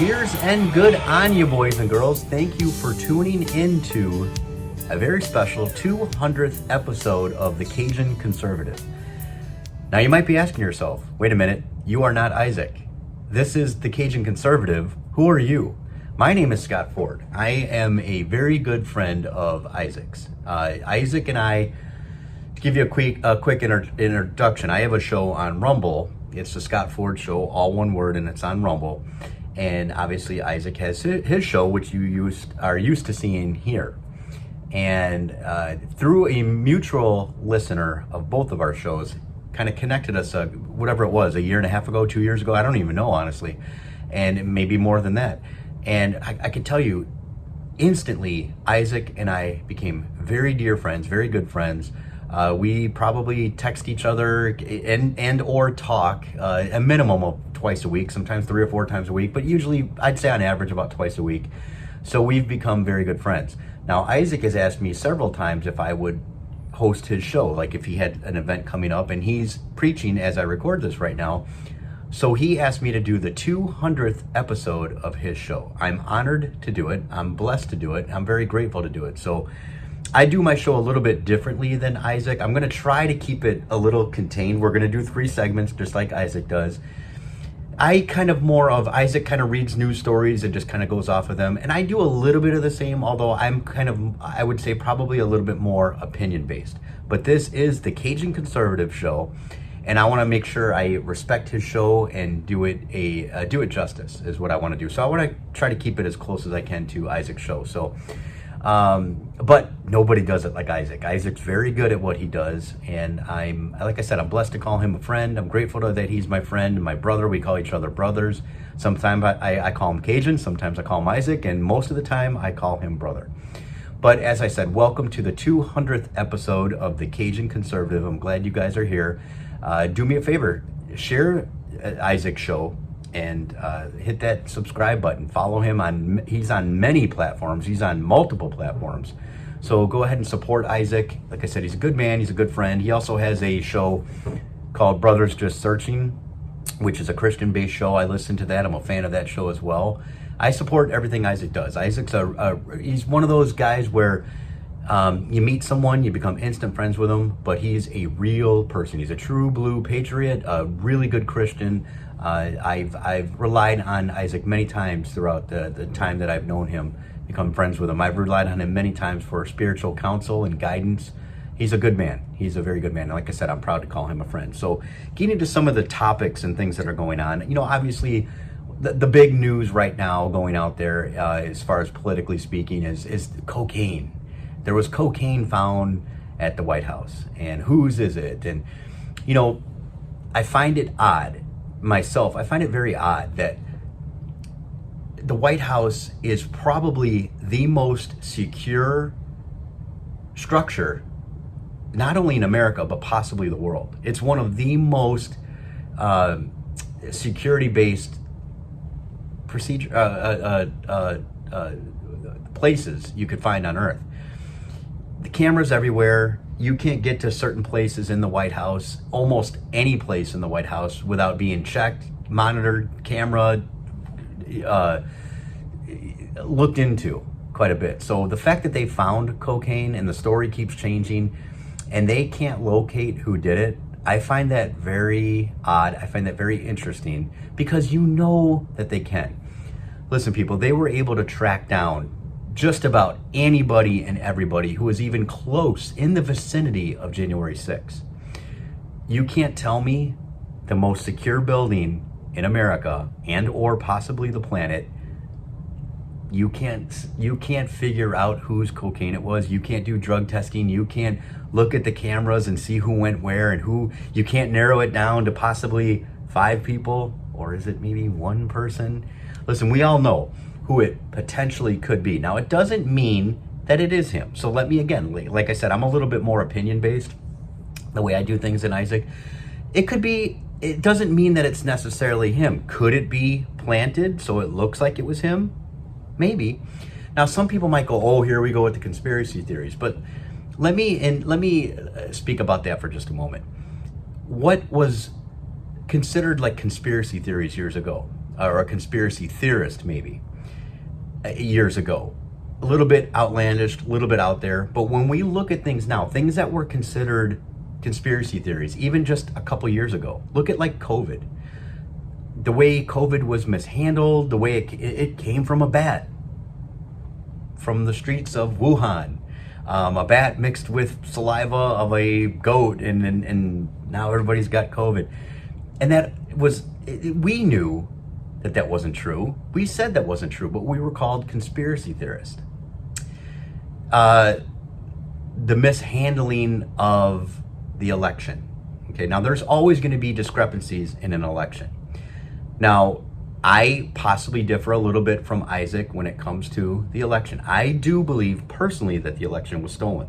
Cheers and good on you, boys and girls. Thank you for tuning into a very special 200th episode of the Cajun Conservative. Now you might be asking yourself, wait a minute, you are not Isaac. This is the Cajun Conservative. Who are you? My name is Scott Ford. I am a very good friend of Isaac's. Isaac and I, to give you a quick introduction, I have a show on Rumble. It's the Scott Ford Show, all one word, and it's on Rumble. And obviously Isaac has his show, which you are used to seeing here. And through a mutual listener of both of our shows, kind of connected us, whatever it was, a year and a half ago, 2 years ago, I don't even know, honestly, and maybe more than that. And I can tell you, instantly, Isaac and I became very dear friends, very good friends. We probably text each other and or talk a minimum of twice a week, sometimes 3 or 4 times a week, but usually I'd say on average about twice a week. So we've become very good friends. Now, Isaac has asked me several times if I would host his show, like if he had an event coming up, and he's preaching as I record this right now. So he asked me to do the 200th episode of his show. I'm honored to do it. I'm blessed to do it. I'm very grateful to do it. So I do my show a little bit differently than Isaac. I'm going to try to keep it a little contained. We're going to do 3 segments just like Isaac does. Isaac kind of reads news stories and just kind of goes off of them. And I do a little bit of the same, although I would say probably a little bit more opinion based. But this is the Cajun Conservative Show. And I want to make sure I respect his show and do it justice is what I want to do. So I want to try to keep it as close as I can to Isaac's show. So, but nobody does it like Isaac. Isaac's very good at what he does, and like I said, I'm blessed to call him a friend. I'm grateful that he's my friend and my brother. We call each other brothers. Sometimes I call him Cajun, sometimes I call him Isaac, and most of the time I call him brother. But as I said, welcome to the 200th episode of the Cajun Conservative. I'm glad you guys are here. Do me a favor, share Isaac's show and hit that subscribe button. Follow him he's on many platforms. He's on multiple platforms. So go ahead and support Isaac. Like I said, he's a good man. He's a good friend. He also has a show called Brothers Just Searching, which is a Christian-based show. I listen to that. I'm a fan of that show as well. I support everything Isaac does. Isaac's he's one of those guys where you meet someone, you become instant friends with him, but he's a real person. He's a true blue patriot, a really good Christian. I've relied on Isaac many times throughout the time that I've known him, become friends with him. I've relied on him many times for spiritual counsel and guidance. He's a good man. He's a very good man. And like I said, I'm proud to call him a friend. So getting into some of the topics and things that are going on, obviously the big news right now going out there, as far as politically speaking, is cocaine. There was cocaine found at the White House, and whose is it? And, I find it odd myself. I find it very odd that the White House is probably the most secure structure, not only in America, but possibly the world. It's one of the most security-based places you could find on Earth. The cameras everywhere. You can't get to certain places in the White House, almost any place in the White House, without being checked, monitored, camera, looked into quite a bit. So the fact that they found cocaine and the story keeps changing and they can't locate who did it, I find that very odd. I find that very interesting because you know that they can. Listen, people, they were able to track down just about anybody and everybody who was even close in the vicinity of January 6th. You can't tell me the most secure building in America and or possibly the planet, you can't figure out whose cocaine it was. You can't do drug testing. You can't look at the cameras and see who went where and who. You can't narrow it down to possibly 5 people, or is it maybe 1 person? Listen, we all know who it potentially could be. Now, it doesn't mean that it is him. So let me, again, like I said, I'm a little bit more opinion-based, the way I do things in Isaac. It could be, it doesn't mean that it's necessarily him. Could it be planted so it looks like it was him? Maybe. Now, some people might go, oh, here we go with the conspiracy theories. But let me speak about that for just a moment. What was considered like conspiracy theories years ago? or a conspiracy theorist maybe years ago. A little bit outlandish, a little bit out there. But when we look at things now, things that were considered conspiracy theories, even just a couple years ago, look at like COVID. The way COVID was mishandled, the way it came from a bat, from the streets of Wuhan, a bat mixed with saliva of a goat, and now everybody's got COVID. And that was, we knew that wasn't true. We said that wasn't true, but we were called conspiracy theorists. The mishandling of the election. Okay, now there's always going to be discrepancies in an election. Now, I possibly differ a little bit from Isaac when it comes to the election. I do believe personally that the election was stolen.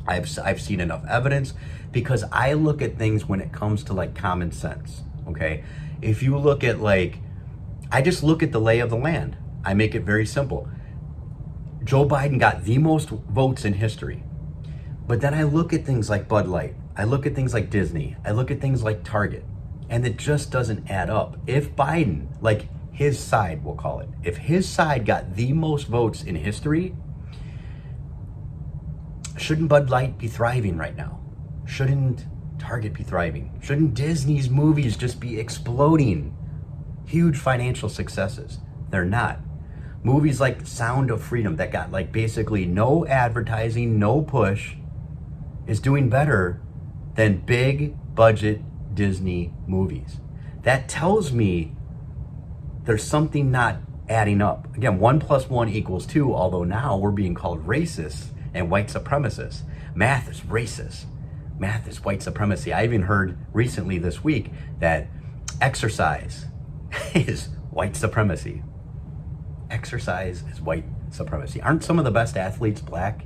I've seen enough evidence because I look at things when it comes to like common sense. Okay, if you look at like, I just look at the lay of the land. I make it very simple. Joe Biden got the most votes in history. But then I look at things like Bud Light. I look at things like Disney. I look at things like Target. And it just doesn't add up. If Biden, like his side, we'll call it, if his side got the most votes in history, shouldn't Bud Light be thriving right now? Shouldn't Target be thriving? Shouldn't Disney's movies just be exploding? Huge financial successes. They're not. Movies like Sound of Freedom that got like basically no advertising, no push, is doing better than big budget Disney movies. That tells me there's something not adding up. Again, 1 + 1 = 2, although now we're being called racists and white supremacists. Math is racist. Math is white supremacy. I even heard recently this week that exercise is white supremacy. Exercise is white supremacy. Aren't some of the best athletes black?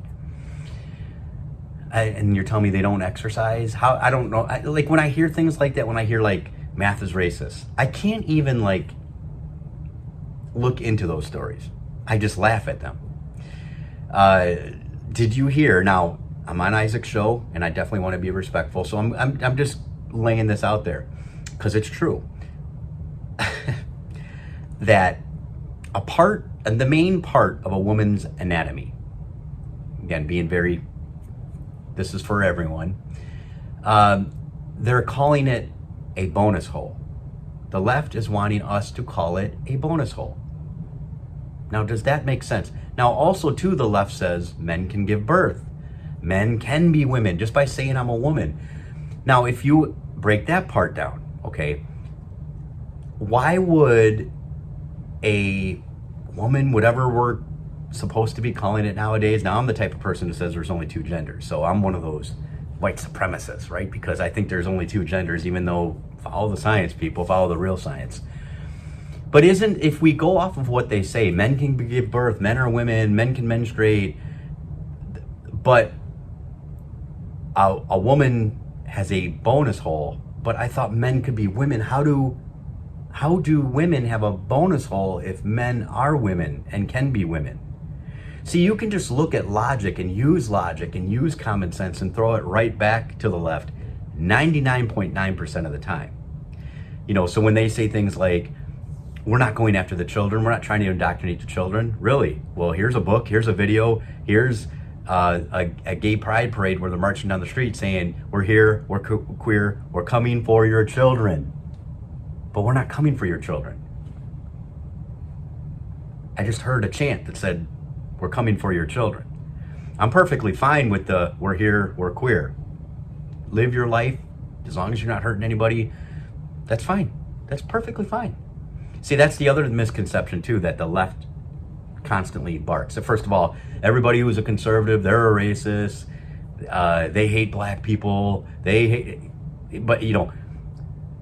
And you're telling me they don't exercise? How? I don't know. Like when I hear things like that, when I hear like math is racist, I can't even like look into those stories. I just laugh at them. Did you hear? Now I'm on Isaac's show, and I definitely want to be respectful. So I'm just laying this out there because it's true that the main part of a woman's anatomy, again, being very, this is for everyone, they're calling it a bonus hole. The left is wanting us to call it a bonus hole. Now, does that make sense? Now, also, too, the left says men can give birth. Men can be women just by saying I'm a woman. Now, if you break that part down, okay, why would a woman, whatever we're supposed to be calling it nowadays. Now, I'm the type of person who says there's only two genders. So I'm one of those white supremacists, right? Because I think there's only two genders, even though follow the science, people, follow the real science. But if we go off of what they say, men can give birth, men are women, men can menstruate, but a woman has a bonus hole, but I thought men could be women. How do women have a bonus hole if men are women and can be women? See, you can just look at logic and use common sense and throw it right back to the left 99.9% of the time. You know, so when they say things like, we're not going after the children, we're not trying to indoctrinate the children, really? Well, here's a book, here's a video, here's a gay pride parade where they're marching down the street saying, we're here, we're queer, we're coming for your children. But we're not coming for your children. I just heard a chant that said, we're coming for your children. I'm perfectly fine with the, we're here, we're queer. Live your life, as long as you're not hurting anybody, that's fine. That's perfectly fine. See, that's the other misconception too, that the left constantly barks. So first of all, everybody who's a conservative, they're a racist, they hate black people, but you know,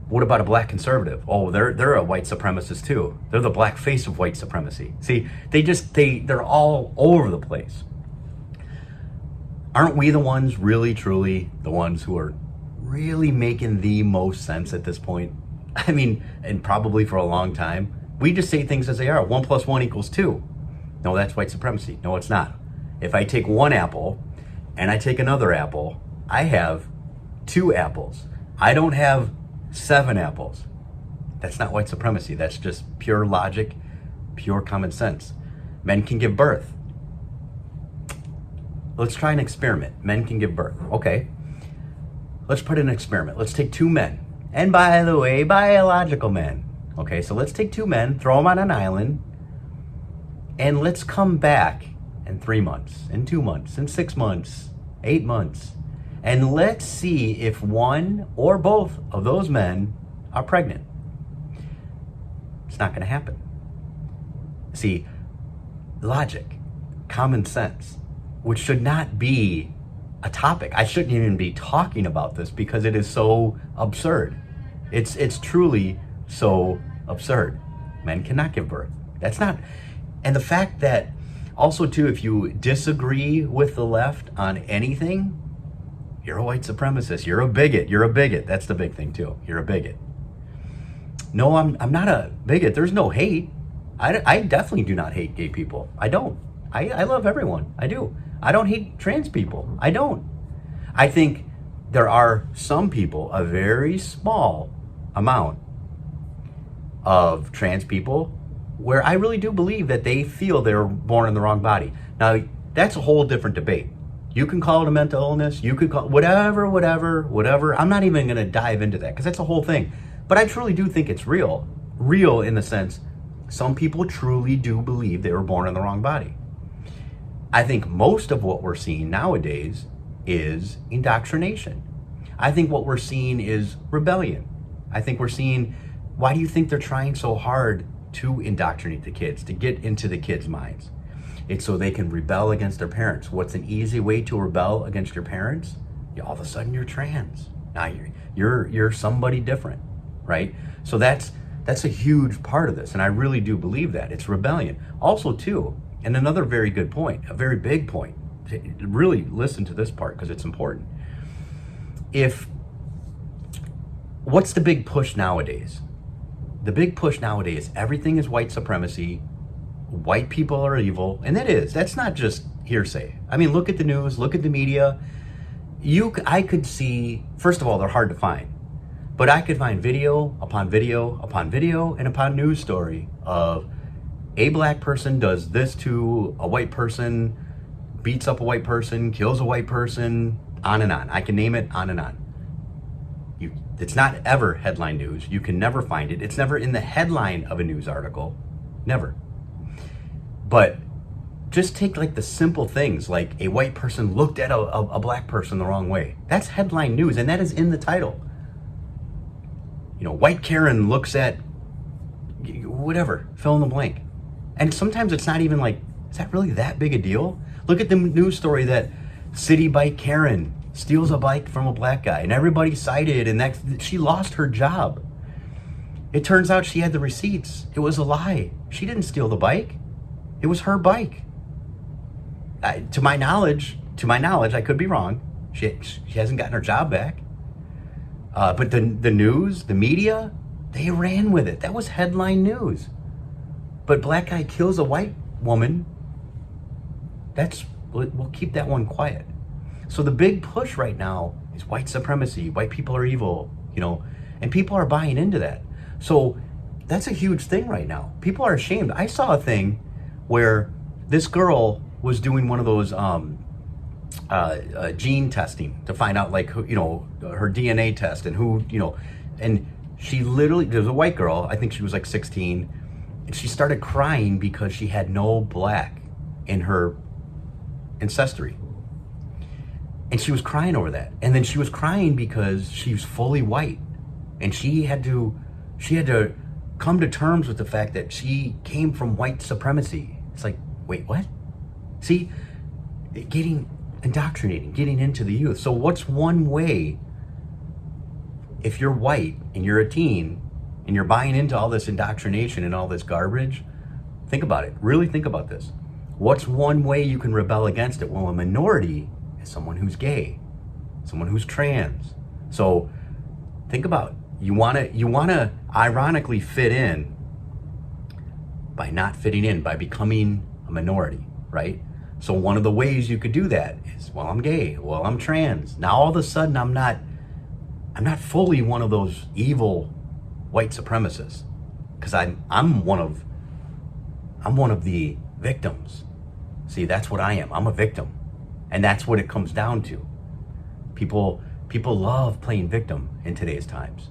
what about a black conservative? Oh, they're a white supremacist too. They're the black face of white supremacy. See, they're all over the place. Aren't we the ones really, truly, the ones who are really making the most sense at this point? I mean, and probably for a long time. We just say things as they are. 1 + 1 = 2. No, that's white supremacy. No, it's not. If I take one apple and I take another apple, I have 2 apples. I don't have 7 apples. That's not white supremacy. That's just pure logic, pure common sense. Men can give birth. Let's try an experiment. Men can give birth. Okay. Let's put in an experiment. Let's take two men. And by the way, biological men. Okay, so let's take two men, throw them on an island, and let's come back in 3 months, in 2 months, in 6 months, 8 months. And let's see if one or both of those men are pregnant. It's not going to happen. See, logic, common sense, which should not be a topic. I shouldn't even be talking about this because it is so absurd. It's truly so absurd. Men cannot give birth. That's not, and the fact that also too, if you disagree with the left on anything, you're a white supremacist, you're a bigot. That's the big thing too. You're a bigot. No, I'm not a bigot. There's no hate. I definitely do not hate gay people. I don't. I love everyone. I do. I don't hate trans people. I don't. I think there are some people, a very small amount of trans people, where I really do believe that they feel they were born in the wrong body. Now, that's a whole different debate. You can call it a mental illness. You could call it whatever. I'm not even going to dive into that because that's a whole thing. But I truly do think it's real. Real in the sense, some people truly do believe they were born in the wrong body. I think most of what we're seeing nowadays is indoctrination. I think what we're seeing is rebellion. I think we're seeing, why do you think they're trying so hard to indoctrinate the kids, to get into the kids' minds? It's so they can rebel against their parents. What's an easy way to rebel against your parents? All of a sudden you're trans. Now you're somebody different, right? So that's a huge part of this, and I really do believe that. It's rebellion. Also too, and another very good point, a very big point, really listen to this part because it's important. What's the big push nowadays? The big push nowadays, everything is white supremacy, white people are evil, and it is. That's not just hearsay. I mean, look at the news, look at the media. I could see, first of all, they're hard to find, but I could find video upon video upon video and upon news story of a black person does this to a white person, beats up a white person, kills a white person, on and on. I can name it on and on. It's not ever headline news. You can never find it. It's never in the headline of a news article. Never. But just take like the simple things, like a white person looked at a black person the wrong way. That's headline news, and that is in the title. White Karen looks at whatever, fill in the blank. And sometimes it's not even like, is that really that big a deal? Look at the news story that City Bike Karen steals a bike from a black guy, and everybody cited, and that she lost her job. It turns out she had the receipts. It was a lie. She didn't steal the bike. It was her bike. To my knowledge, I could be wrong. She hasn't gotten her job back. But the news, the media, they ran with it. That was headline news. But black guy kills a white woman. We'll keep that one quiet. So the big push right now is white supremacy. White people are evil, and people are buying into that. So that's a huge thing right now. People are ashamed. I saw a thing where this girl was doing one of those gene testing to find out, like, her DNA test and who, and she literally, there was a white girl, I think she was like 16, and she started crying because she had no black in her ancestry. And she was crying over that. And then she was crying because she was fully white. And she had to come to terms with the fact that she came from white supremacy. It's like, wait, what? See, indoctrinating, getting into the youth. So what's one way, if you're white and you're a teen and you're buying into all this indoctrination and all this garbage, think about it. Really think about this. What's one way you can rebel against it? Well, a minority is someone who's gay, someone who's trans. So think about it. You wanna ironically fit in by not fitting in, by becoming a minority, right? So one of the ways you could do that is, well, I'm gay, well, I'm trans. Now all of a sudden I'm not fully one of those evil white supremacists, because I'm one of the victims. See, that's what I am. I'm a victim, and that's what it comes down to. People love playing victim in today's times.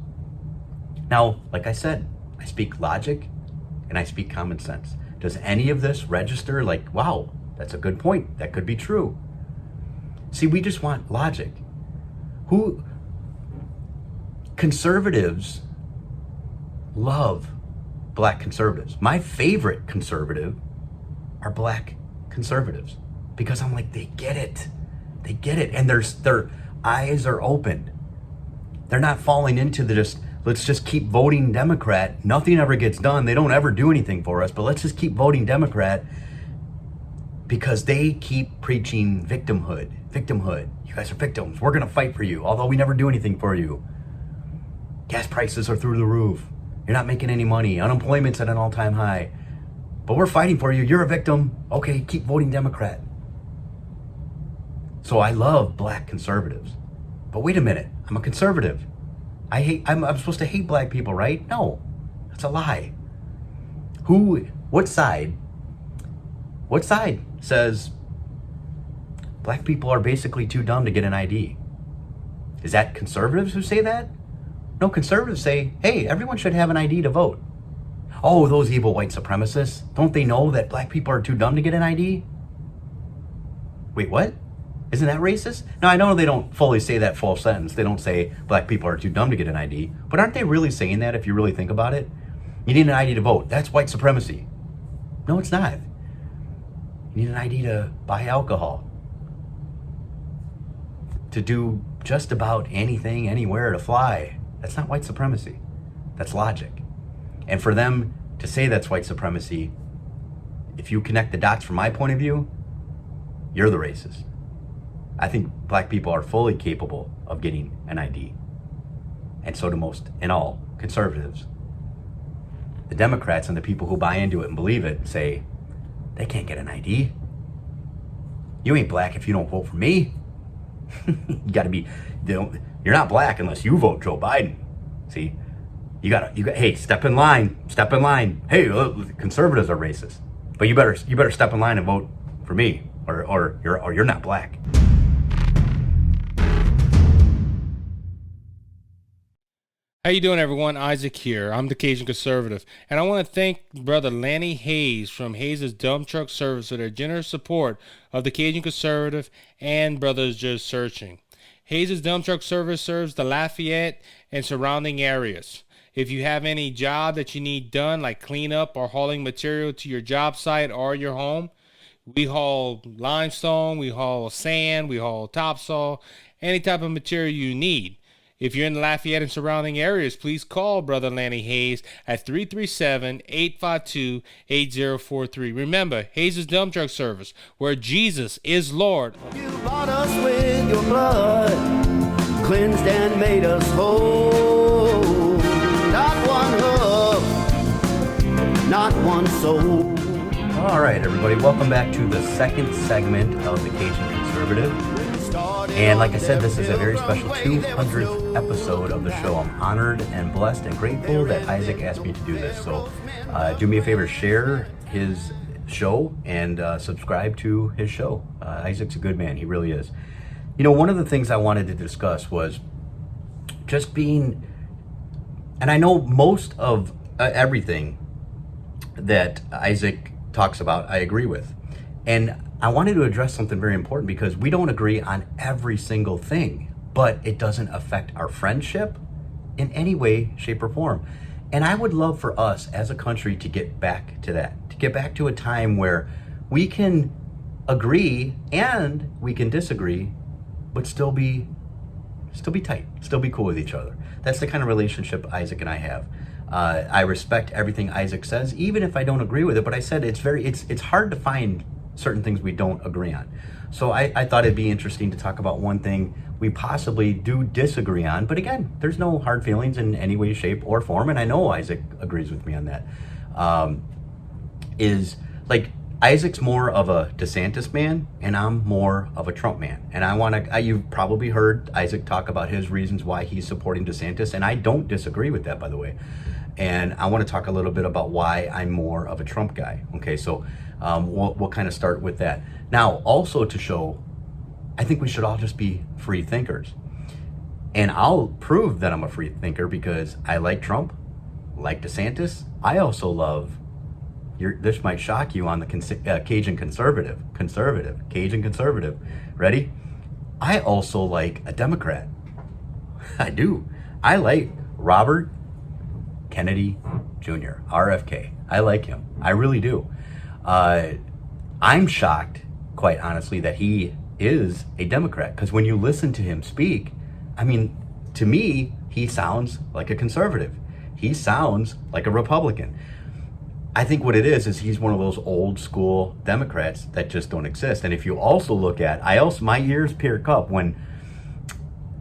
Now, like I said, I speak logic and I speak common sense. Does any of this register like, wow, that's a good point, that could be true? See, we just want logic. Conservatives love black conservatives. My favorite conservative are black conservatives, because I'm like, they get it, and their eyes are open. They're not falling into the let's just keep voting Democrat. Nothing ever gets done. They don't ever do anything for us, but let's just keep voting Democrat, because they keep preaching victimhood. You guys are victims. We're going to fight for you, although we never do anything for you. Gas prices are through the roof. You're not making any money. Unemployment's at an all-time high. But we're fighting for you. You're a victim. Okay, keep voting Democrat. So I love black conservatives. But wait a minute. I'm a conservative. I'm supposed to hate black people, right? No, that's a lie. What side says black people are basically too dumb to get an ID? Is that conservatives who say that? No, conservatives say, hey, everyone should have an ID to vote. Oh, those evil white supremacists. Don't they know that black people are too dumb to get an ID? Wait, what? Isn't that racist? Now, I know they don't fully say that full sentence. They don't say black people are too dumb to get an ID. But aren't they really saying that if you really think about it? You need an ID to vote. That's white supremacy. No, it's not. You need an ID to buy alcohol. To do just about anything, anywhere, to fly. That's not white supremacy. That's logic. And for them to say that's white supremacy, if you connect the dots from my point of view, you're the racist. I think black people are fully capable of getting an ID. And so do most and all conservatives. The Democrats and the people who buy into it and believe it say, they can't get an ID. You ain't black if you don't vote for me. You gotta be, you're not black unless you vote Joe Biden. See, you got, hey, step in line. Hey, look, conservatives are racist, but you better step in line and vote for me, or you're not black. How you doing, everyone? Isaac here. I'm the Cajun Conservative, and I want to thank Brother Lanny Hayes from Hayes' Dump Truck Service for their generous support of the Cajun Conservative and Brothers Just Searching. Hayes' Dump Truck Service serves the Lafayette and surrounding areas. If you have any job that you need done, like cleanup or hauling material to your job site or your home, we haul limestone, we haul sand, we haul topsoil, any type of material you need. If you're in the Lafayette and surrounding areas, please call Brother Lanny Hayes at 337-852-8043. Remember, Hayes' Dump Truck Service, where Jesus is Lord. You bought us with your blood, cleansed and made us whole. Not one hoof, not one soul. All right, everybody, welcome back to the second segment of the Cajun Conservative. And like I said, this is a very special 200th episode of the show. I'm honored and blessed and grateful that Isaac asked me to do this. So do me a favor, share his show and subscribe to his show. Isaac's a good man. He really is. You know, one of the things I wanted to discuss was just being, and I know most of everything that Isaac talks about, I agree with. And I wanted to address something very important, because we don't agree on every single thing, but it doesn't affect our friendship in any way, shape, or form. And I would love for us as a country to get back to that, to get back to a time where we can agree and we can disagree, but still be tight, still be cool with each other. That's the kind of relationship Isaac and I have. I respect everything Isaac says, even if I don't agree with it. But I said it's hard to find certain things we don't agree on. So I thought it'd be interesting to talk about one thing we possibly do disagree on. But again, there's no hard feelings in any way, shape, or form. And I know Isaac agrees with me on that. Is like Isaac's more of a DeSantis man, and I'm more of a Trump man. And you've probably heard Isaac talk about his reasons why he's supporting DeSantis, and I don't disagree with that, by the way. And I want to talk a little bit about why I'm more of a Trump guy. Okay, so we'll kind of start with that. Now, also to show, I think we should all just be free thinkers. And I'll prove that I'm a free thinker because I like Trump, like DeSantis. I also love, this might shock you on the Cajun conservative. Cajun conservative. Ready? I also like a Democrat. I do. I like Robert Kennedy Jr., RFK. I like him. I really do. I'm shocked, quite honestly, that he is a Democrat, because when you listen to him speak, I mean, to me, he sounds like a conservative. He sounds like a Republican. I think what it is he's one of those old school Democrats that just don't exist. And if you also look at, my ears perk up when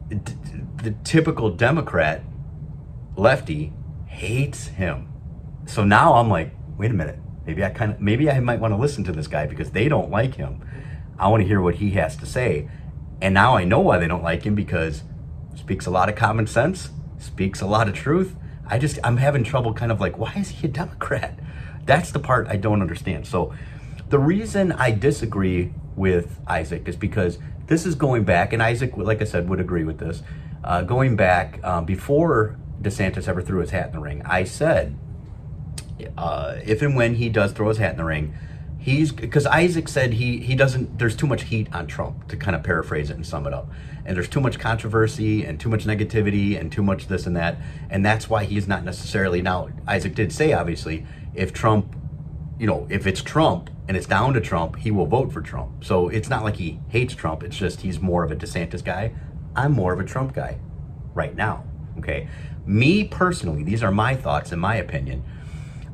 the typical Democrat lefty hates him. So now I'm like, wait a minute, maybe I might want to listen to this guy because they don't like him. I want to hear what he has to say. And now I know why they don't like him, because speaks a lot of common sense, speaks a lot of truth. I'm having trouble kind of like, why is he a Democrat? That's the part I don't understand. So the reason I disagree with Isaac is because this is going back, and Isaac, like I said, would agree with this, going back before DeSantis ever threw his hat in the ring. I said, if and when he does throw his hat in the ring, because Isaac said he doesn't, there's too much heat on Trump, to kind of paraphrase it and sum it up. And there's too much controversy and too much negativity and too much this and that. And that's why he's not necessarily, now Isaac did say, obviously, if Trump, if it's Trump and it's down to Trump, he will vote for Trump. So it's not like he hates Trump. It's just he's more of a DeSantis guy. I'm more of a Trump guy right now. Okay. Me personally, these are my thoughts and my opinion.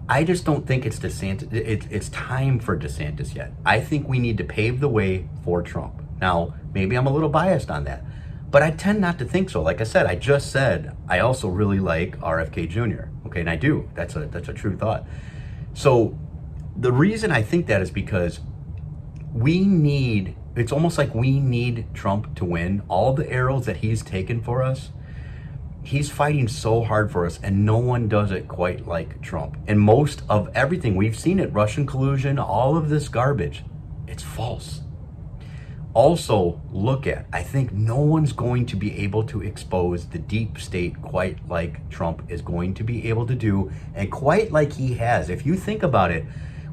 I just don't think it's DeSantis. It's time for DeSantis yet. I think we need to pave the way for Trump. Now, maybe I'm a little biased on that, but I tend not to think so. Like I said, I just said I also really like RFK Jr. Okay, and I do. That's a true thought. So the reason I think that is because it's almost like we need Trump to win. All the arrows that he's taken for us, he's fighting so hard for us, and no one does it quite like Trump. And most of everything, we've seen it, Russian collusion, all of this garbage, it's false. Also, I think no one's going to be able to expose the deep state quite like Trump is going to be able to do, and quite like he has. If you think about it,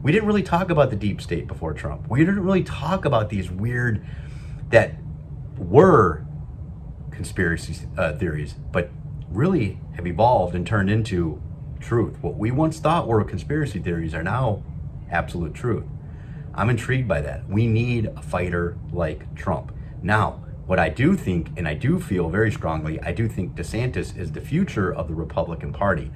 we didn't really talk about the deep state before Trump. We didn't really talk about these weird, that were conspiracy theories, but really have evolved and turned into truth. What we once thought were conspiracy theories are now absolute truth. I'm intrigued by that. We need a fighter like Trump. Now, what I do think, and I do feel very strongly, I do think DeSantis is the future of the Republican Party.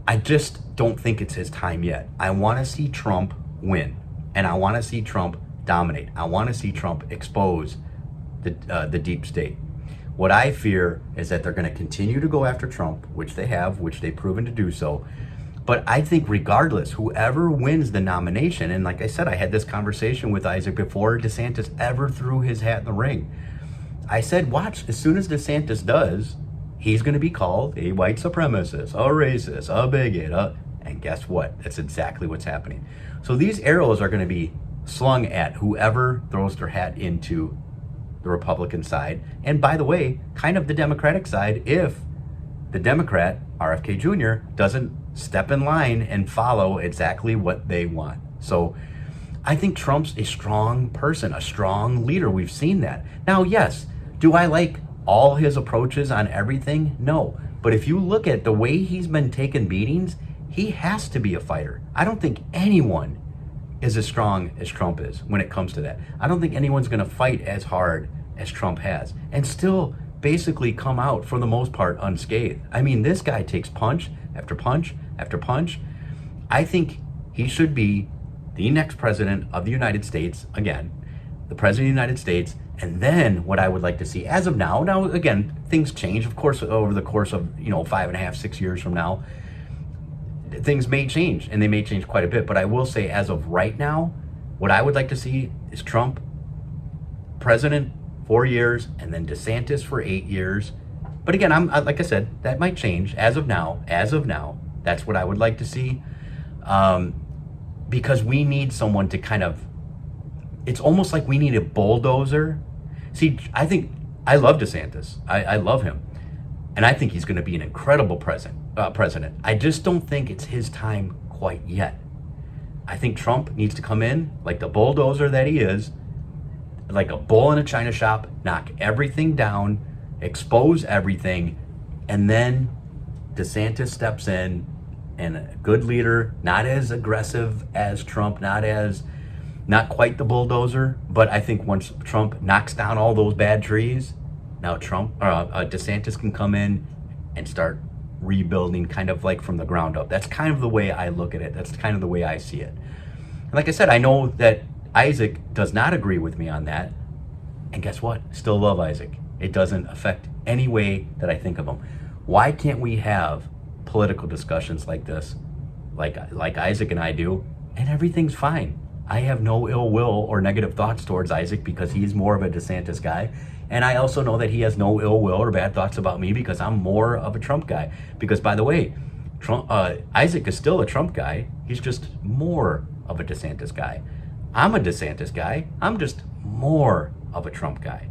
I just don't think it's his time yet. I want to see Trump win, and I want to see Trump dominate. I want to see Trump expose the deep state. What I fear is that they're going to continue to go after Trump, which they have, which they've proven to do so. But I think regardless, whoever wins the nomination, and like I said, I had this conversation with Isaac before DeSantis ever threw his hat in the ring. I said, watch, as soon as DeSantis does, he's going to be called a white supremacist, a racist, a bigot, and guess what? That's exactly what's happening. So these arrows are going to be slung at whoever throws their hat into the Republican side, and by the way, kind of the Democratic side, if the Democrat, RFK Jr., doesn't step in line and follow exactly what they want. So I think Trump's a strong person, a strong leader. We've seen that. Now, yes, do I like all his approaches on everything? No. But if you look at the way he's been taking beatings, he has to be a fighter. I don't think anyone is as strong as Trump is when it comes to that. I don't think anyone's going to fight as hard as Trump has and still basically come out, for the most part, unscathed. I mean, this guy takes punch after punch after punch. I think he should be the next president of the United States, again, the president of the United States. And then what I would like to see as of now, again, things change, of course, over the course of, 5.5, 6 years from now. things may change, and they may change quite a bit. But I will say, as of right now, what I would like to see is Trump president 4 years, and then DeSantis for 8 years. But again, like I said, that might change. As of now, that's what I would like to see, because we need someone to kind of. It's almost like we need a bulldozer. See, I love DeSantis. I love him, and I think he's going to be an incredible president. I just don't think it's his time quite yet. I think Trump needs to come in like the bulldozer that he is, like a bull in a china shop, knock everything down, expose everything, and then DeSantis steps in, and a good leader, not as aggressive as Trump, not quite the bulldozer, but I think once Trump knocks down all those bad trees, now DeSantis can come in and start rebuilding kind of like from the ground up. That's kind of the way I look at it. That's kind of the way I see it. And like I said, I know that Isaac does not agree with me on that. And guess what? Still love Isaac. It doesn't affect any way that I think of him. Why can't we have political discussions like this, like Isaac and I do, and everything's fine? I have no ill will or negative thoughts towards Isaac because he's more of a DeSantis guy. And I also know that he has no ill will or bad thoughts about me because I'm more of a Trump guy. Because, by the way, Isaac is still a Trump guy. He's just more of a DeSantis guy. I'm a DeSantis guy. I'm just more of a Trump guy.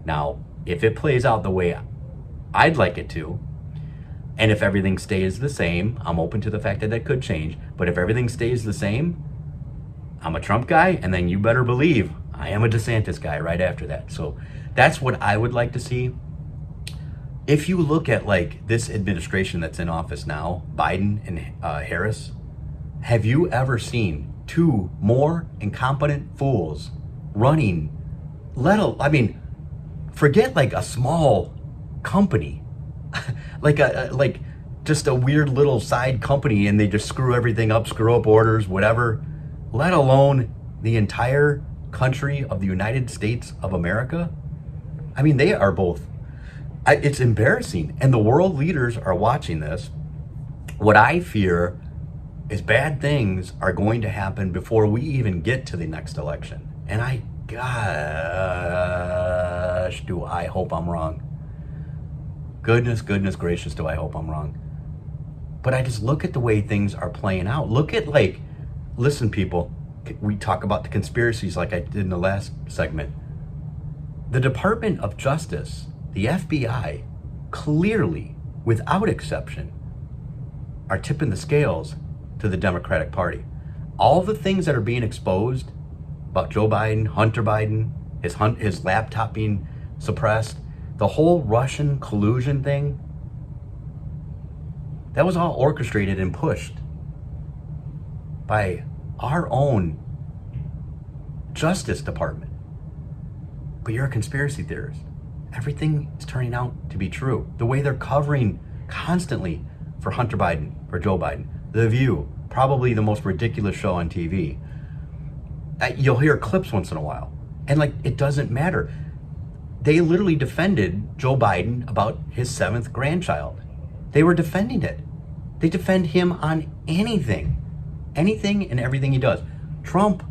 Now, if it plays out the way I'd like it to, and if everything stays the same, I'm open to the fact that that could change. But if everything stays the same, I'm a Trump guy, and then you better believe I am a DeSantis guy right after that. So that's what I would like to see. If you look at like this administration that's in office now, Biden and Harris, have you ever seen two more incompetent fools running? Forget like a small company, like just a weird little side company, and they just screw everything up, screw up orders, whatever. Let alone the entire country of the United States of America. I mean, they are both. It's embarrassing, and the world leaders are watching this. What I fear is bad things are going to happen before we even get to the next election. And gosh, do I hope I'm wrong. Goodness gracious, do I hope I'm wrong. But I just look at the way things are playing out. Look at listen, people, we talk about the conspiracies like I did in the last segment. The Department of Justice, the FBI, clearly, without exception, are tipping the scales to the Democratic Party. All the things that are being exposed about Joe Biden, Hunter Biden, his laptop being suppressed, the whole Russian collusion thing, that was all orchestrated and pushed by our own Justice Department. But you're a conspiracy theorist. Everything is turning out to be true. The way they're covering constantly for Hunter Biden, for Joe Biden, The View, probably the most ridiculous show on TV. You'll hear clips once in a while. And it doesn't matter. They literally defended Joe Biden about his 7th grandchild. They were defending it. They defend him on anything and everything he does. Trump,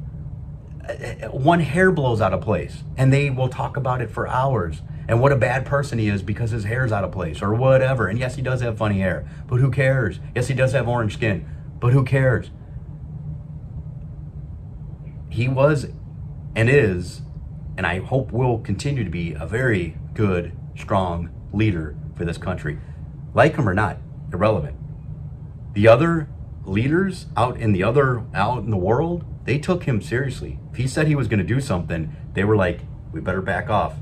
one hair blows out of place, and they will talk about it for hours, and what a bad person he is because his hair's out of place or whatever. And yes, he does have funny hair, but who cares? Yes, he does have orange skin, but who cares? He was and is, and I hope will continue to be, a very good, strong leader for this country. Like him or not, irrelevant. The other leaders out in the world, they took him seriously. If he said he was going to do something, they were like, we better back off.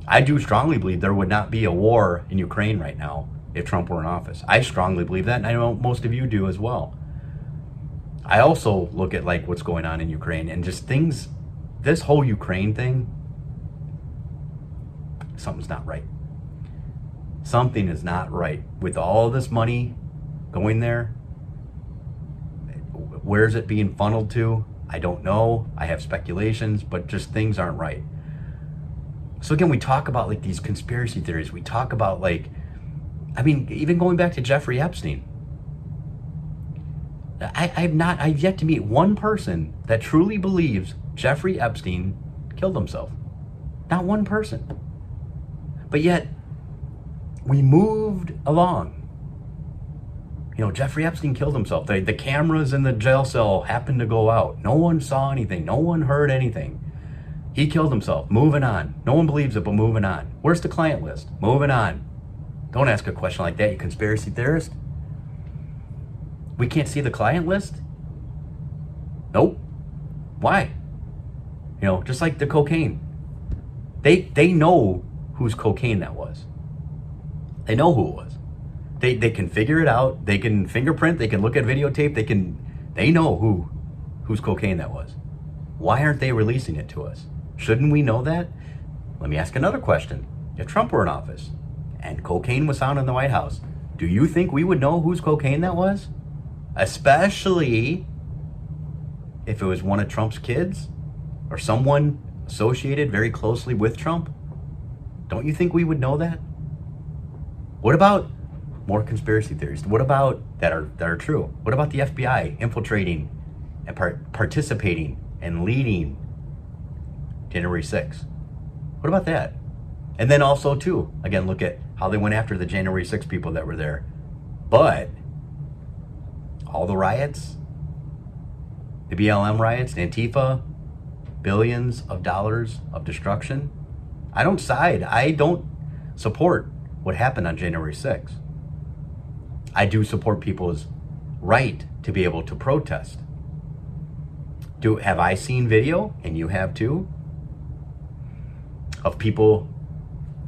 I do strongly believe there would not be a war in Ukraine right now if Trump were in office. I strongly believe that, and I know most of you do as well. I also look at what's going on in Ukraine and just things, this whole Ukraine thing, something's not right. Something is not right with all this money going there. Where's it being funneled to? I don't know. I have speculations, but just things aren't right. So again, we talk about these conspiracy theories. We talk about even going back to Jeffrey Epstein. I've yet to meet one person that truly believes Jeffrey Epstein killed himself. Not one person. But yet, we moved along. You know, Jeffrey Epstein killed himself. The cameras in the jail cell happened to go out. No one saw anything. No one heard anything. He killed himself. Moving on. No one believes it, but moving on. Where's the client list? Moving on. Don't ask a question like that, you conspiracy theorist. We can't see the client list? Nope. Why? You know, just like the cocaine. They know whose cocaine that was. They know who it was. They can figure it out. They can fingerprint. They can look at videotape. They know whose cocaine that was. Why aren't they releasing it to us? Shouldn't we know that? Let me ask another question. If Trump were in office and cocaine was found in the White House, do you think we would know whose cocaine that was? Especially if it was one of Trump's kids or someone associated very closely with Trump. Don't you think we would know that? What about more conspiracy theories? What about that are true? What about the FBI infiltrating and participating and leading January 6th? What about that? And then also too, again, look at how they went after the January 6th people that were there. But all the riots, the BLM riots, Antifa, billions of dollars of destruction. I don't support what happened on January 6th. I do support people's right to be able to protest. Have I seen video, and you have too, of people,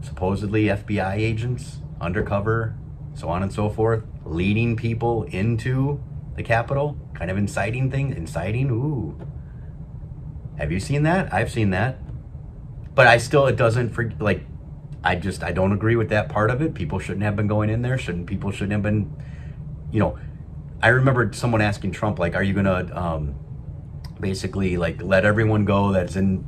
supposedly FBI agents, undercover, so on and so forth, leading people into the Capitol, kind of inciting things, ooh. Have you seen that? I've seen that. But I don't agree with that part of it. People shouldn't have been going in there. People shouldn't have been, I remember someone asking Trump, like, are you gonna basically like let everyone go that's in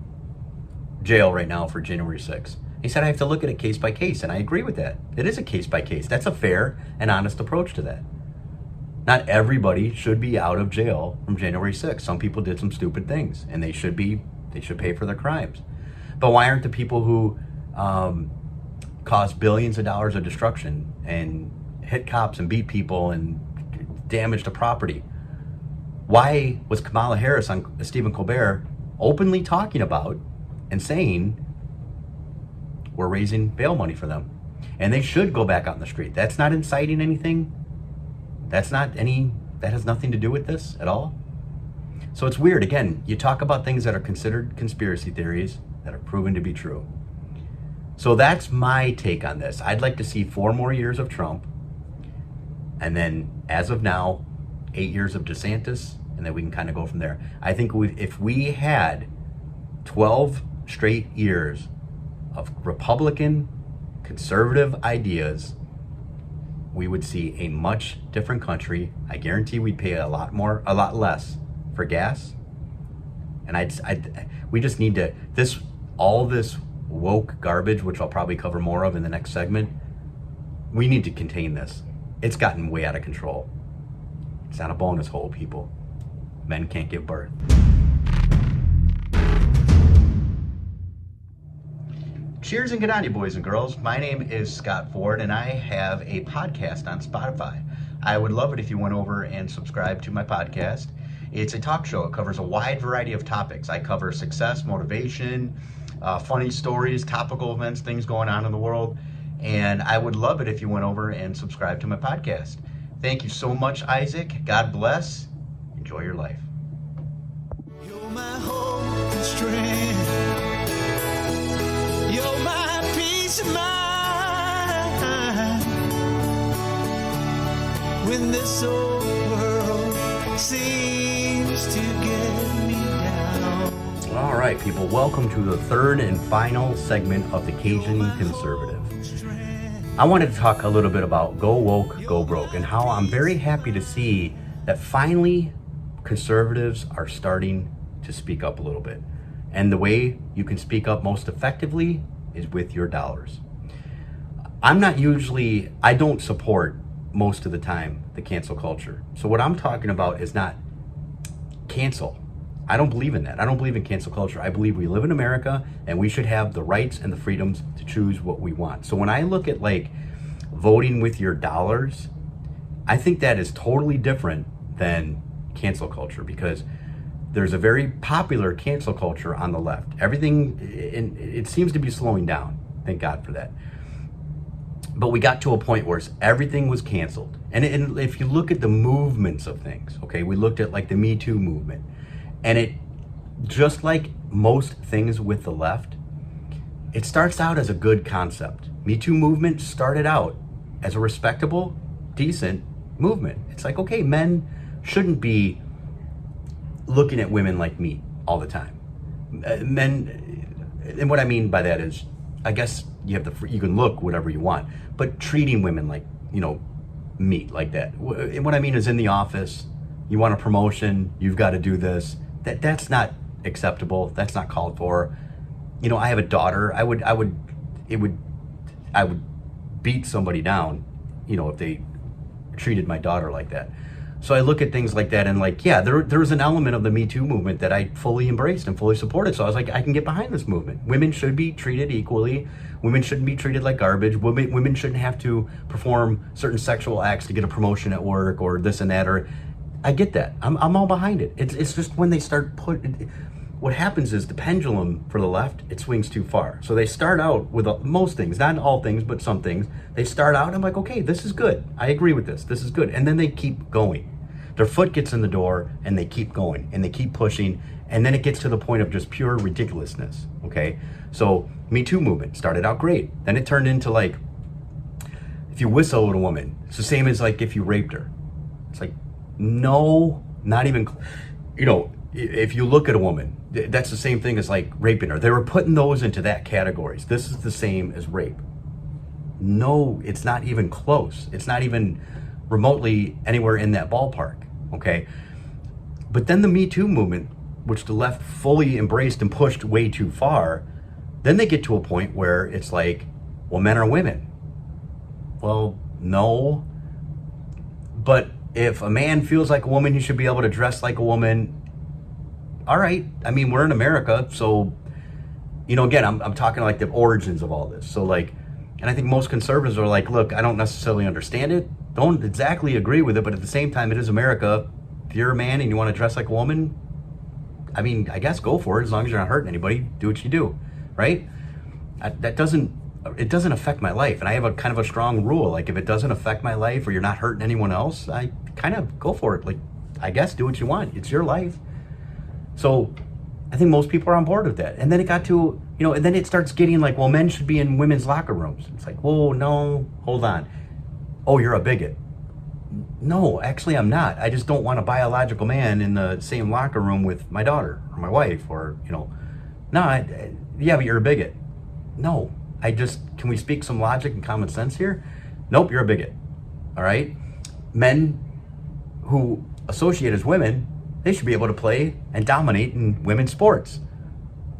jail right now for January 6th? He said, I have to look at it case by case, and I agree with that. It is a case by case. That's a fair and honest approach to that. Not everybody should be out of jail from January 6th. Some people did some stupid things, and they should pay for their crimes. But why aren't the people who caused billions of dollars of destruction and hit cops and beat people and damage to property? Why was Kamala Harris on Stephen Colbert openly talking about and saying we're raising bail money for them and they should go back out in the street? That's not inciting anything. That has nothing to do with this at all. So it's weird. Again, you talk about things that are considered conspiracy theories that are proven to be true. So that's my take on this. I'd like to see 4 more years of Trump, and then as of now, 8 years of DeSantis, and then we can kind of go from there. I think if we had 12 straight years of Republican conservative ideas, we would see a much different country. I guarantee we'd pay a lot less for gas. And we just need to, all this woke garbage, which I'll probably cover more of in the next segment, we need to contain this. It's gotten way out of control. It's not a bonus hole, people. Men can't give birth. Cheers and good on you, boys and girls. My name is Scott Ford, and I have a podcast on Spotify. I would love it if you went over and subscribed to my podcast. It's a talk show. It covers a wide variety of topics. I cover success, motivation, funny stories, topical events, things going on in the world. And I would love it if you went over and subscribed to my podcast. Thank you so much, Isaac. God bless. Enjoy your life. You're my hope and strength. You're my peace of mind. When this old world seems to get me down. All right, people, welcome to the third and final segment of the Cajun Conservative. I wanted to talk a little bit about Go Woke, Go Broke, and how I'm very happy to see that finally conservatives are starting to speak up a little bit. And the way you can speak up most effectively is with your dollars. I don't support most of the time the cancel culture. So what I'm talking about is not cancel. I don't believe in that. I don't believe in cancel culture. I believe we live in America and we should have the rights and the freedoms to choose what we want. So when I look at like voting with your dollars, I think that is totally different than cancel culture, because there's a very popular cancel culture on the left. Everything, it seems to be slowing down. Thank God for that. But we got to a point where everything was canceled. And if you look at the movements of things, okay, we looked at like the Me Too movement, and it, just like most things with the left, it starts out as a good concept. Me Too movement started out as a respectable, decent movement. It's like, okay, men shouldn't be looking at women like meat all the time. Men, and what I mean by that is, I guess you can look whatever you want, but treating women like, meat like that. What I mean is, in the office, you want a promotion, you've got to do this. That's not acceptable. That's not called for. I have a daughter. I would beat somebody down, if they treated my daughter like that. So I look at things like that and like, yeah, there's an element of the Me Too movement that I fully embraced and fully supported. So I was like, I can get behind this movement. Women should be treated equally. Women shouldn't be treated like garbage. Women shouldn't have to perform certain sexual acts to get a promotion at work or this and that. Or I get that. I'm all behind it. It's just when they start what happens is the pendulum for the left, it swings too far. So they start out with most things, not all things, but some things. They start out, I'm like, okay, this is good. I agree with this. This is good. And then they keep going. Their foot gets in the door and they keep going and they keep pushing. And then it gets to the point of just pure ridiculousness. Okay. So Me Too movement started out great. Then it turned into like, if you whistle at a woman, it's the same as like if you raped her. It's like, no, not even, if you look at a woman, that's the same thing as like raping her. They were putting those into that categories. This is the same as rape. No, it's not even close. It's not even remotely anywhere in that ballpark, okay? But then the Me Too movement, which the left fully embraced and pushed way too far, then they get to a point where it's like, well, men are women. Well, no. But if a man feels like a woman, he should be able to dress like a woman. All right. I mean, we're in America, so, again, I'm talking like the origins of all this. So like, and I think most conservatives are like, look, I don't necessarily understand it. Don't exactly agree with it, but at the same time, it is America. If you're a man and you want to dress like a woman, I mean, I guess go for it. As long as you're not hurting anybody, do what you do, right? It doesn't affect my life. And I have a kind of a strong rule. Like, if it doesn't affect my life or you're not hurting anyone else, I kind of go for it. Like, I guess do what you want. It's your life. So I think most people are on board with that. And then it got to, and then it starts getting like, well, men should be in women's locker rooms. It's like, whoa, no, hold on. Oh, you're a bigot. No, actually, I'm not. I just don't want a biological man in the same locker room with my daughter or my wife or, yeah, but you're a bigot. No, can we speak some logic and common sense here? Nope, you're a bigot. All right? Men who associate as women, they should be able to play and dominate in women's sports.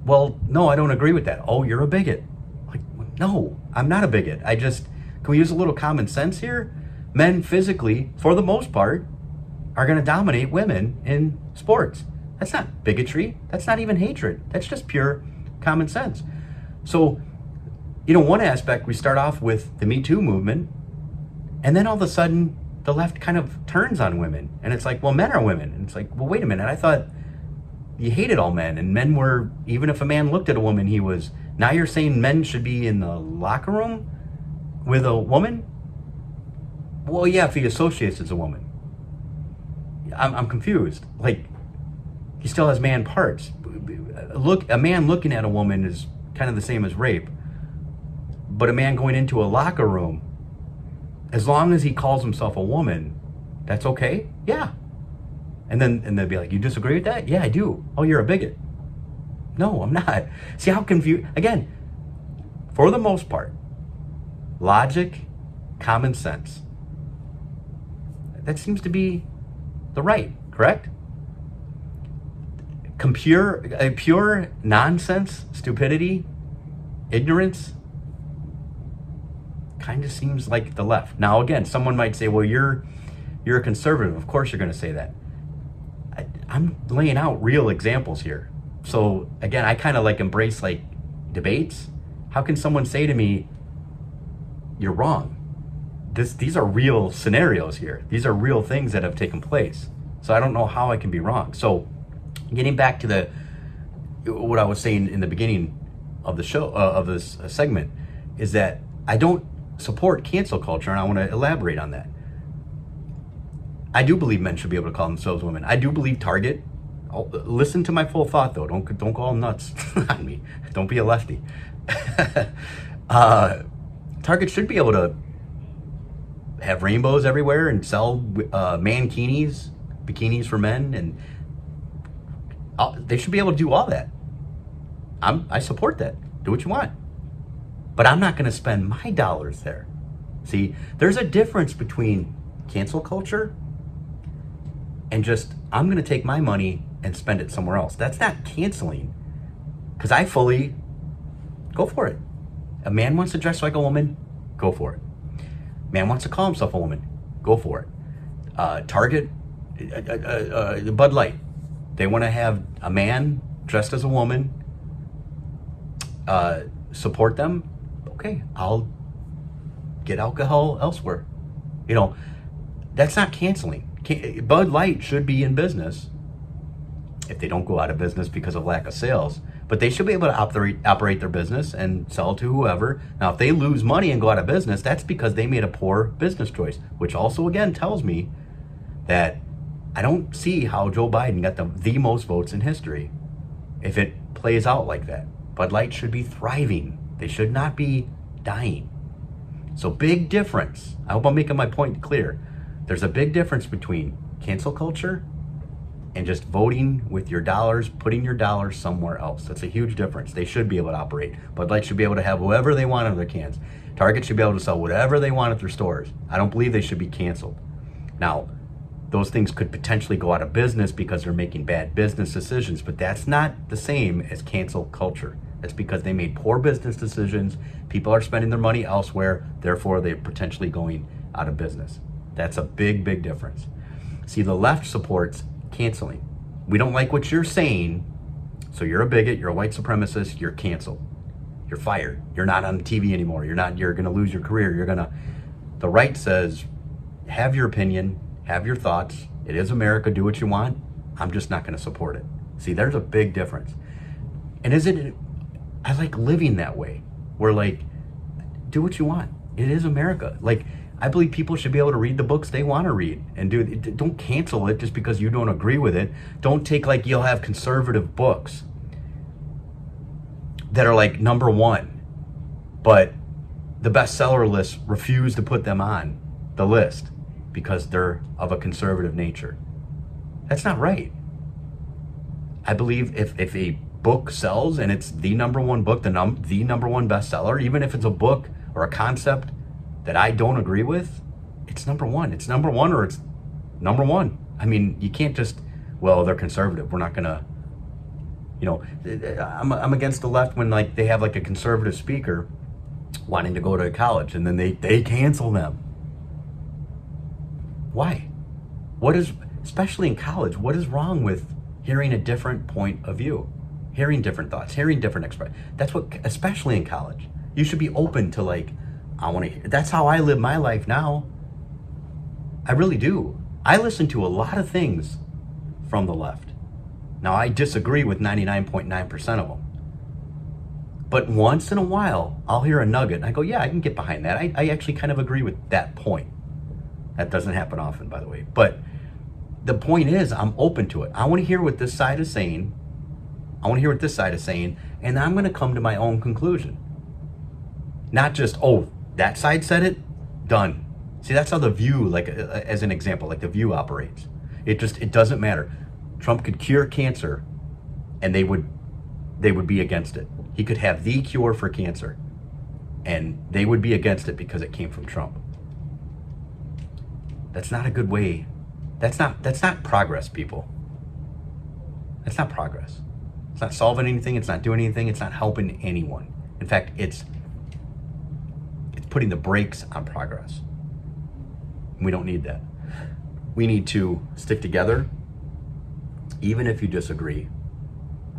Well, no, I don't agree with that. Oh, you're a bigot. Like, no, I'm not a bigot. Can we use a little common sense here? Men physically, for the most part, are going to dominate women in sports. That's not bigotry. That's not even hatred. That's just pure common sense. So, one aspect, we start off with the Me Too movement, and then all of a sudden, the left kind of turns on women. And it's like, well, men are women. And it's like, well, wait a minute. I thought you hated all men, and men were, even if a man looked at a woman, now you're saying men should be in the locker room with a woman? Well, yeah, if he associates as a woman. I'm confused. Like, he still has man parts. A man looking at a woman is kind of the same as rape. But a man going into a locker room, as long as he calls himself a woman, that's okay? Yeah. And they'd be like, you disagree with that? Yeah, I do. Oh, you're a bigot. No, I'm not. See how confused? Again, for the most part, logic, common sense. That seems to be the right, correct? Pure nonsense, stupidity, ignorance, kind of seems like the left. Now, again, someone might say, well, you're a conservative. Of course you're going to say that. I'm laying out real examples here. So again, I kind of like embrace like debates. How can someone say to me, you're wrong? These are real scenarios here. These are real things that have taken place. So I don't know how I can be wrong. So getting back to what I was saying in the beginning of the show, of this segment, is that I don't support cancel culture, and I want to elaborate on that. I do believe men should be able to call themselves women. I do believe Target. Listen to my full thought, though. Don't go all nuts on me. Don't be a lefty. Target should be able to have rainbows everywhere and sell mankinis, bikinis for men, and they should be able to do all that. I support that. Do what you want. But I'm not going to spend my dollars there. See, there's a difference between cancel culture and just, I'm going to take my money and spend it somewhere else. That's not canceling. Because I fully go for it. A man wants to dress like a woman, go for it. Man wants to call himself a woman, go for it. Target, Bud Light, they want to have a man dressed as a woman, support them. Okay, I'll get alcohol elsewhere. You know, that's not canceling. Bud Light should be in business if they don't go out of business because of lack of sales. But they should be able to operate their business and sell to whoever. Now, if they lose money and go out of business, that's because they made a poor business choice, which also, again, tells me that I don't see how Joe Biden got the most votes in history if it plays out like that. Bud Light should be thriving. They should not be dying. So big difference. I hope I'm making my point clear. There's a big difference between cancel culture and just voting with your dollars, putting your dollars somewhere else. That's a huge difference. They should be able to operate. Bud Light should be able to have whoever they want in their cans. Target should be able to sell whatever they want at their stores. I don't believe they should be canceled. Now, those things could potentially go out of business because they're making bad business decisions, but that's not the same as cancel culture. That's because they made poor business decisions. People are spending their money elsewhere. Therefore, they're potentially going out of business. That's a big, big difference. See, the left supports canceling. We don't like what you're saying, so you're a bigot, you're a white supremacist, you're canceled. You're fired. You're not on TV anymore. You're going to lose your career. The right says, have your opinion, have your thoughts. It is America. Do what you want. I'm just not going to support it. See, there's a big difference. And I like living that way. We're like, do what you want. It is America. Like, I believe people should be able to read the books they want to read and don't cancel it just because you don't agree with it. Don't take, like, you'll have conservative books that are like number one, but the bestseller list refuse to put them on the list because they're of a conservative nature. That's not right. I believe if a book sells and it's the number one book, the number one bestseller, even if it's a book or a concept that I don't agree with, it's number one. It's number one or it's number one. I mean, you can't just, well, they're conservative. We're not gonna, I'm against the left when, like, they have like a conservative speaker wanting to go to college and then they cancel them. Why? Especially in college, what is wrong with hearing a different point of view? Hearing different thoughts, hearing different expressions. That's what, especially in college, you should be open to, like, I want to hear. That's how I live my life now. I really do. I listen to a lot of things from the left. Now, I disagree with 99.9% of them. But once in a while, I'll hear a nugget and I go, yeah, I can get behind that. I actually kind of agree with that point. That doesn't happen often, by the way. But the point is, I'm open to it. I want to hear what this side is saying. And I'm going to come to my own conclusion. Not just, oh, that side said it, done. See, that's how The View, like, as an example, like The View operates. It doesn't matter. Trump could cure cancer and they would be against it. He could have the cure for cancer and they would be against it because it came from Trump. That's not a good way. That's not progress, people. That's not progress. It's not solving anything. It's not doing anything. It's not helping anyone. In fact, it's putting the brakes on progress. We don't need that. We need to stick together, even if you disagree.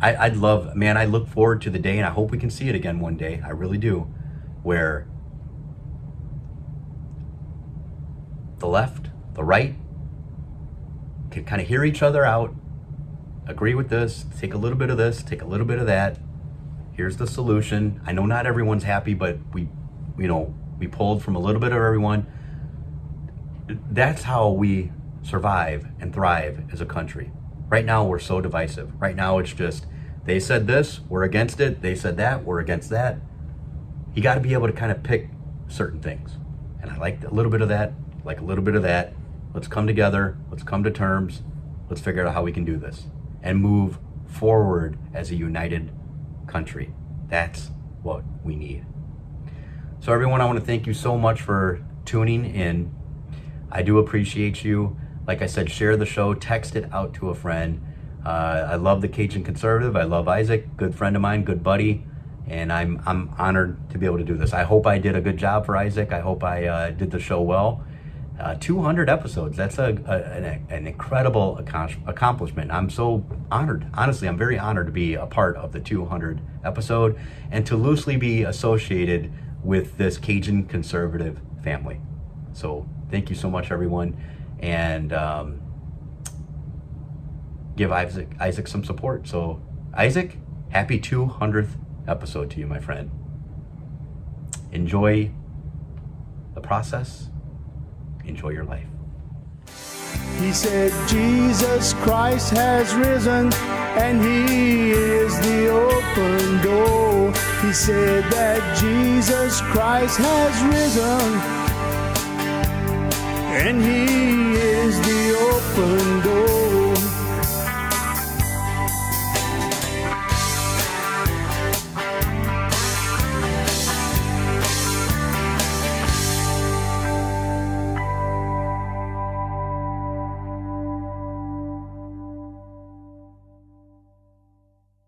I look forward to the day, and I hope we can see it again one day. I really do, where the left, the right can kind of hear each other out, agree with this, take a little bit of this, take a little bit of that. Here's the solution. I know not everyone's happy, but we pulled from a little bit of everyone. That's how we survive and thrive as a country. Right now, we're so divisive. Right now, it's just, they said this, we're against it. They said that, we're against that. You got to be able to kind of pick certain things. And I like a little bit of that, like a little bit of that. Let's come together. Let's come to terms. Let's figure out how we can do this and move forward as a united country. That's what we need. So everyone, I want to thank you so much for tuning in. I do appreciate you. Like I said, share the show, text it out to a friend. I love the Cajun Conservative. I love Isaac, good friend of mine, good buddy, and I'm honored to be able to do this. I hope I did a good job for Isaac. I hope I did the show well. 200 episodes, that's an incredible accomplishment. I'm so honored. Honestly, I'm very honored to be a part of the 200 episode and to loosely be associated with this Cajun Conservative family. So thank you so much, everyone. And give Isaac some support. So Isaac, happy 200th episode to you, my friend. Enjoy the process. Enjoy your life. He said, Jesus Christ has risen, and he is the open door. He said that Jesus Christ has risen, and he is the open door.